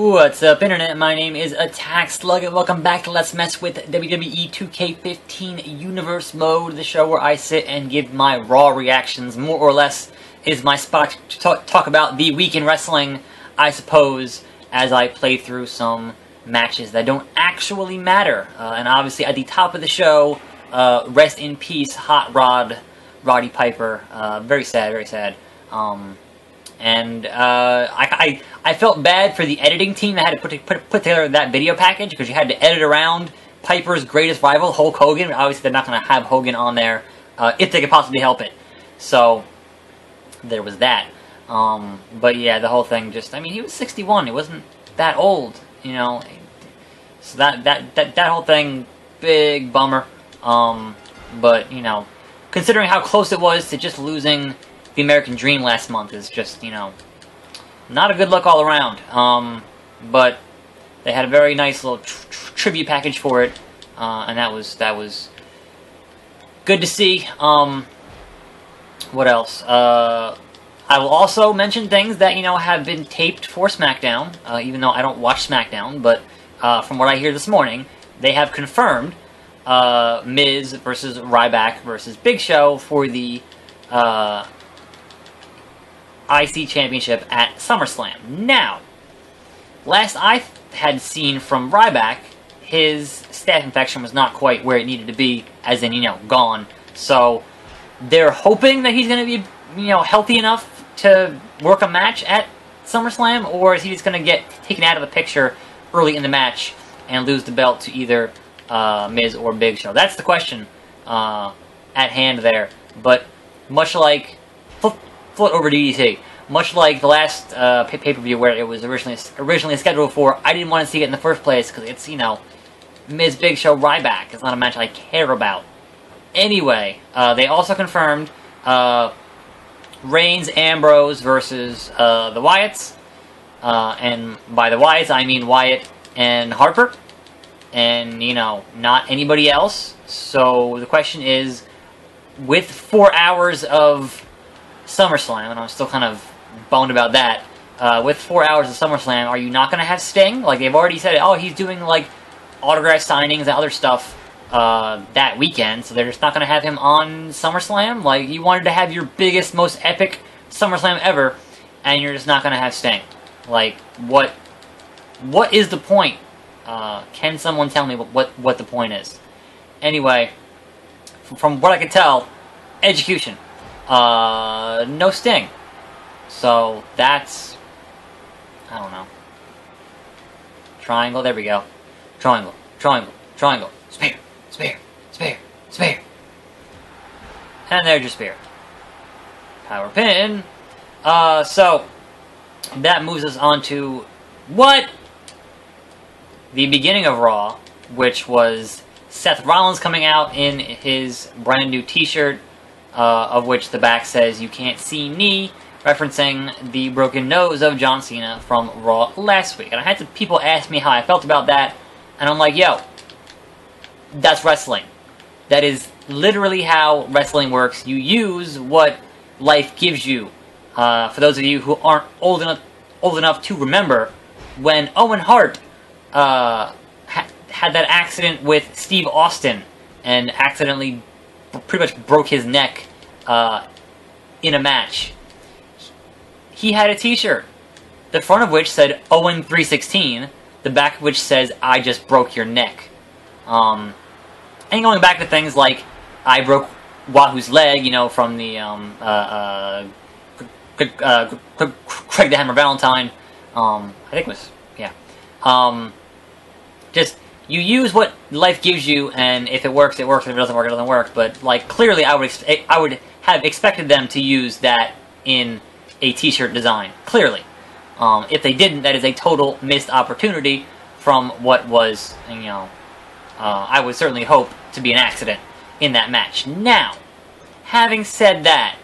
What's up, Internet? My name is Attack Slug, and welcome back to Let's Mess with WWE 2K15 Universe Mode, the show where I sit and give my raw reactions. More or less is my spot to talk about the week in wrestling, I suppose, as I play through some matches that don't actually matter. And obviously, at the top of the show, rest in peace, Hot Rod, Roddy Piper. Very sad, very sad. And I felt bad for the editing team that had to put together that video package, because you had to edit around Piper's greatest rival, Hulk Hogan. Obviously, they're not going to have Hogan on there if they could possibly help it. So there was that. But yeah, the whole thing just—I mean, he was 61. He wasn't that old, you know. So that whole thing, big bummer. But you know, considering how close it was to just losing the American Dream last month, is just, you know, not a good look all around. But they had a very nice little tribute package for it, and that was good to see. What else? I will also mention things that, you know, have been taped for SmackDown, even though I don't watch SmackDown, but from what I hear this morning, they have confirmed Miz versus Ryback versus Big Show for the IC Championship at SummerSlam. Now, last I had seen from Ryback, his staph infection was not quite where it needed to be, as in, you know, gone. So, they're hoping that he's going to be, you know, healthy enough to work a match at SummerSlam, or is he just going to get taken out of the picture early in the match and lose the belt to either Miz or Big Show? That's the question at hand there. But much like flip over to DDT. Much like the last pay-per-view where it was originally scheduled for, I didn't want to see it in the first place because it's, you know, Miz, Big Show, Ryback. It's not a match I care about. Anyway, they also confirmed Reigns, Ambrose versus the Wyatts. And by the Wyatts, I mean Wyatt and Harper. And, you know, not anybody else. So the question is, with 4 hours of SummerSlam, and I'm still kind of boned about that, with 4 hours of SummerSlam, are you not going to have Sting? Like, they've already said, oh, he's doing, like, autograph signings and other stuff that weekend, so they're just not going to have him on SummerSlam? Like, you wanted to have your biggest, most epic SummerSlam ever, and you're just not going to have Sting. Like, what is the point? Can someone tell me what the point is? Anyway, from what I can tell, execution. No Sting. So, that's, I don't know. Triangle, there we go. Triangle, triangle, triangle. Spear, spear, spear, spear. And there's your spear. Power pin. So, that moves us on to what? The beginning of Raw, which was Seth Rollins coming out in his brand new t-shirt, of which the back says, "You can't see me," referencing the broken nose of John Cena from Raw last week. And I had people ask me how I felt about that, and I'm like, yo, that's wrestling. That is literally how wrestling works. You use what life gives you. For those of you who aren't old enough to remember, when Owen Hart had that accident with Steve Austin and accidentally pretty much broke his neck in a match, he had a t-shirt, the front of which said Owen 316, the back of which says, "I just broke your neck." And going back to things like, I broke Wahoo's leg, you know, from the Craig the Hammer Valentine, I think it was, yeah. Just, you use what life gives you, and if it works, it works. If it doesn't work, it doesn't work. But, like, clearly I would have expected them to use that in a t-shirt design. Clearly. If they didn't, that is a total missed opportunity from what was, you know, I would certainly hope to be an accident in that match. Now, having said that,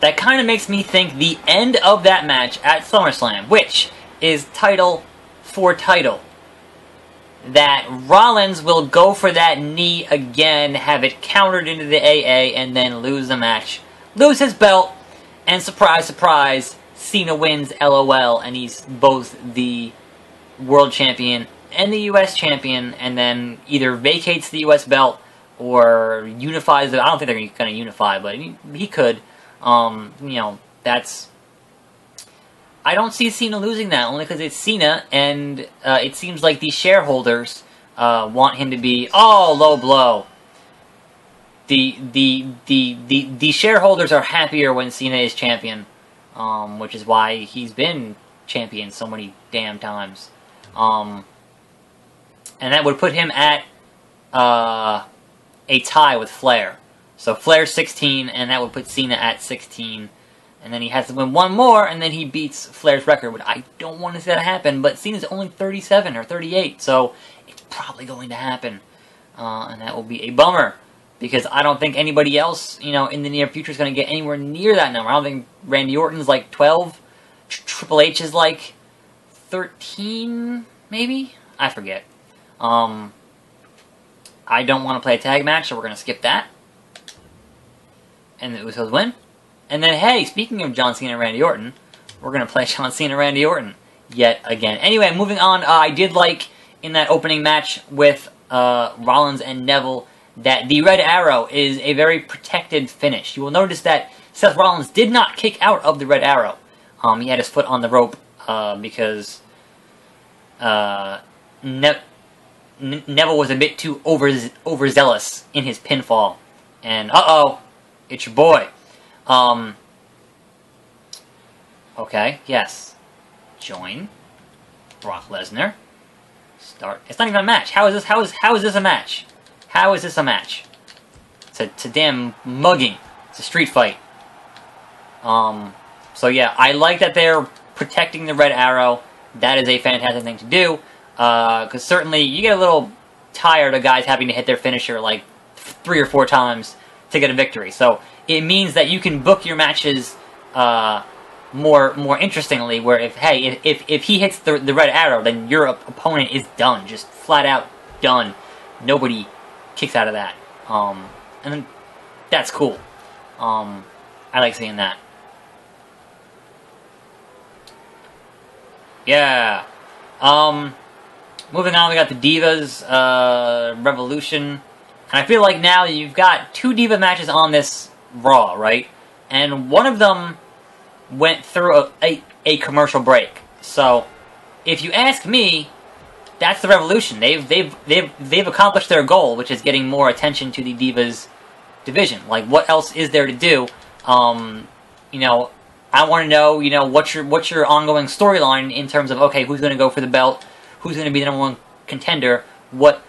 that kind of makes me think the end of that match at SummerSlam, which is title for title, that Rollins will go for that knee again, have it countered into the AA, and then lose the match, lose his belt, and surprise, surprise, Cena wins, LOL, and he's both the world champion and the U.S. champion, and then either vacates the U.S. belt or unifies it. I don't think they're going to unify, but he could. You know, that's... I don't see Cena losing that, only because it's Cena, and it seems like the shareholders want him to be, oh, low blow. The shareholders are happier when Cena is champion, which is why he's been champion so many damn times. And that would put him at a tie with Flair. So Flair's 16, and that would put Cena at 16. And then he has to win one more, and then he beats Flair's record, which I don't want to see that happen, but Cena's only 37 or 38, so it's probably going to happen. And that will be a bummer, because I don't think anybody else, you know, in the near future is going to get anywhere near that number. I don't think Randy Orton's like 12, Triple H is like 13, maybe? I forget. I don't want to play a tag match, so we're going to skip that. And the Usos win. And then, hey, speaking of John Cena and Randy Orton, we're going to play John Cena and Randy Orton yet again. Anyway, moving on, I did like, in that opening match with Rollins and Neville, that the Red Arrow is a very protected finish. You will notice that Seth Rollins did not kick out of the Red Arrow. He had his foot on the rope because Neville was a bit too overzealous in his pinfall. And, uh-oh, it's your boy. Okay, yes. Join Brock Lesnar. Start. It's not even a match. How is this a match? How is this a match? It's a damn mugging. It's a street fight. So yeah, I like that they're protecting the Red Arrow. That is a fantastic thing to do. Because certainly you get a little tired of guys having to hit their finisher like 3 or 4 times to get a victory. So it means that you can book your matches more interestingly, where if he hits the Red Arrow, then your opponent is done. Just flat out done. Nobody kicks out of that. And then that's cool. I like seeing that. Yeah. Moving on, we got the Divas Revolution. And I feel like now you've got 2 Diva matches on this Raw, right? And one of them went through a commercial break. So, if you ask me, that's the Revolution. They've accomplished their goal, which is getting more attention to the Divas division. Like, what else is there to do? You know, I want to know, you know, what's your ongoing storyline in terms of, okay, who's going to go for the belt, who's going to be the #1 contender, what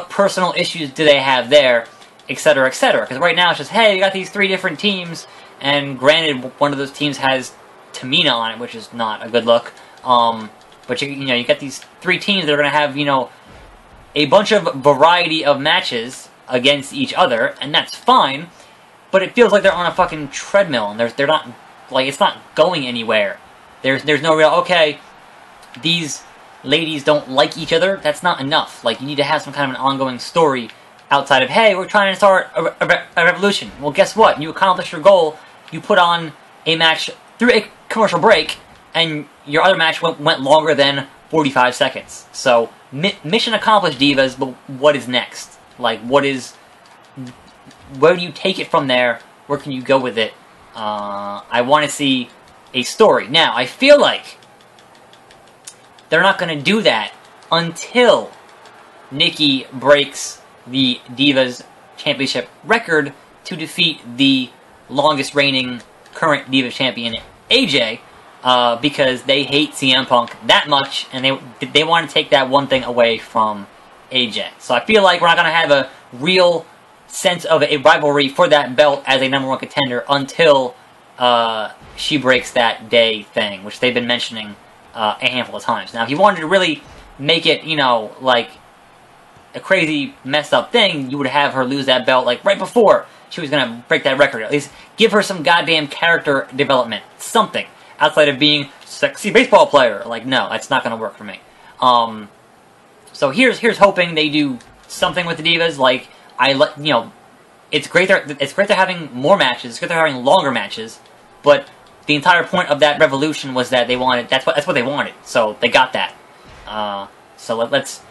personal issues do they have there, etc., etc. Because right now it's just, hey, you got these 3 different teams, and granted, one of those teams has Tamina on it, which is not a good look. But you know, you got these 3 teams that are going to have, you know, a bunch of variety of matches against each other, and that's fine. But it feels like they're on a fucking treadmill, and they're not, like, it's not going anywhere. There's no real, okay, these ladies don't like each other. That's not enough. Like, you need to have some kind of an ongoing story outside of, hey, we're trying to start a revolution. Well, guess what? You accomplished your goal. You put on a match through a commercial break, and your other match went longer than 45 seconds. So, mission accomplished, Divas, but what is next? Like, where do you take it from there? Where can you go with it? I want to see a story. Now, I feel like they're not going to do that until Nikki breaks the Divas Championship record to defeat the longest reigning current Divas Champion, AJ, because they hate CM Punk that much, and they want to take that one thing away from AJ. So I feel like we're not going to have a real sense of a rivalry for that belt as a #1 contender until she breaks that day thing, which they've been mentioning a handful of times. Now, if you wanted to really make it, you know, like a crazy messed up thing, you would have her lose that belt like right before she was going to break that record. At least give her some goddamn character development. Something. Outside of being sexy baseball player. Like, no, that's not going to work for me. So here's hoping they do something with the Divas. Like, you know, it's great they're having more matches. It's great they're having longer matches. But the entire point of that revolution was that they wanted, that's what they wanted, so they got that. So let's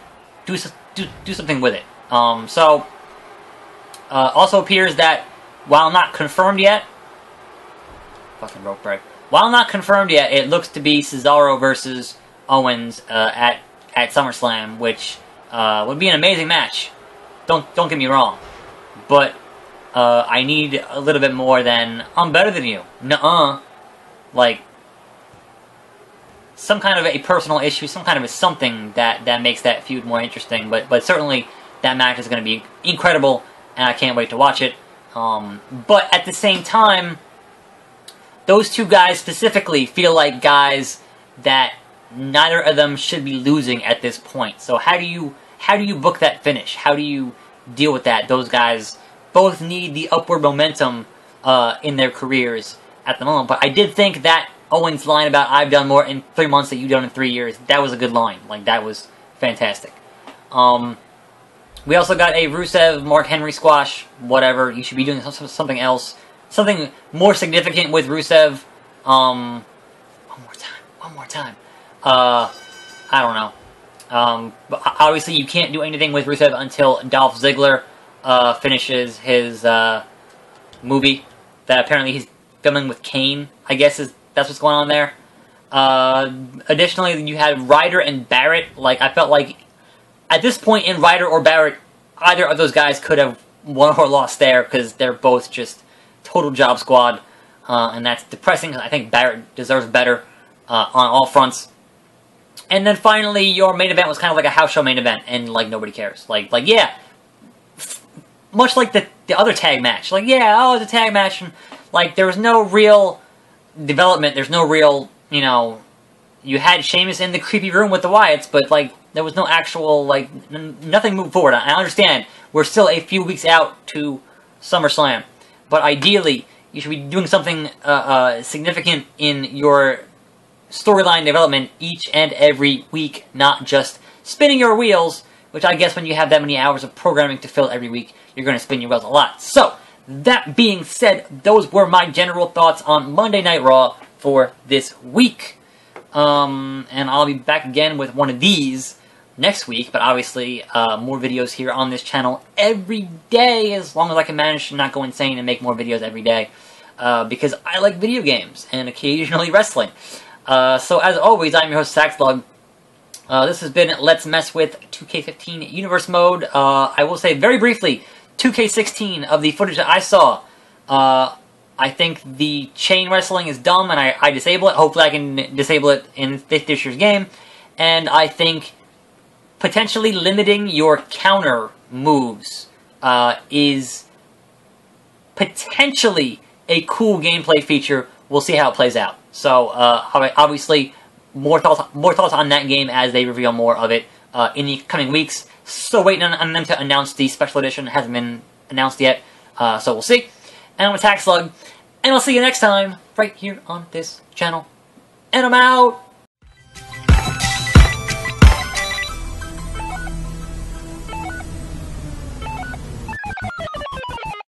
do something with it. Also appears that, while not confirmed yet, fucking rope break. While not confirmed yet, it looks to be Cesaro versus Owens at SummerSlam, which would be an amazing match. Don't get me wrong, but I need a little bit more than I'm better than you. Nuh-uh. Like, some kind of a personal issue, some kind of a something that makes that feud more interesting. But certainly that match is going to be incredible, and I can't wait to watch it. But at the same time, those two guys specifically feel like guys that neither of them should be losing at this point. So how do you book that finish? How do you deal with that? Those guys both need the upward momentum in their careers at the moment. But I did think that Owens' line about "I've done more in 3 months than you've done in 3 years," that was a good line. Like, that was fantastic. We also got a Rusev Mark Henry squash. Whatever, you should be doing something else, something more significant with Rusev. One more time. I don't know. But obviously, you can't do anything with Rusev until Dolph Ziggler finishes his movie that apparently he's filming with Kane. I guess that's what's going on there. Additionally, you had Ryder and Barrett. Like, I felt like at this point in Ryder or Barrett, either of those guys could have won or lost there, because they're both just total job squad, and that's depressing. I think Barrett deserves better on all fronts. And then finally, your main event was kind of like a house show main event, and like nobody cares. Like yeah, much like the other tag match. Like, yeah, oh, it's a tag match, and like there was no real development. There's no real, you know, you had Sheamus in the creepy room with the Wyatts, but like there was no actual, like, nothing moved forward. I understand we're still a few weeks out to SummerSlam, but ideally you should be doing something significant in your storyline development each and every week, not just spinning your wheels, which I guess when you have that many hours of programming to fill every week, you're going to spin your wheels a lot. So, that being said, those were my general thoughts on Monday Night Raw for this week. And I'll be back again with one of these next week, but obviously more videos here on this channel every day, as long as I can manage to not go insane and make more videos every day, because I like video games and occasionally wrestling. So as always, I'm your host, Saxlog. This has been Let's Mess with 2K15 Universe Mode. I will say very briefly, 2K16 of the footage that I saw, I think the chain wrestling is dumb, and I disable it. Hopefully I can disable it in this year's game. And I think potentially limiting your counter moves is potentially a cool gameplay feature. We'll see how it plays out. So, obviously, more thoughts on that game as they reveal more of it in the coming weeks. Still waiting on them to announce the special edition. It hasn't been announced yet, so we'll see. And I'm Attack Slug, and I'll see you next time, right here on this channel. And I'm out!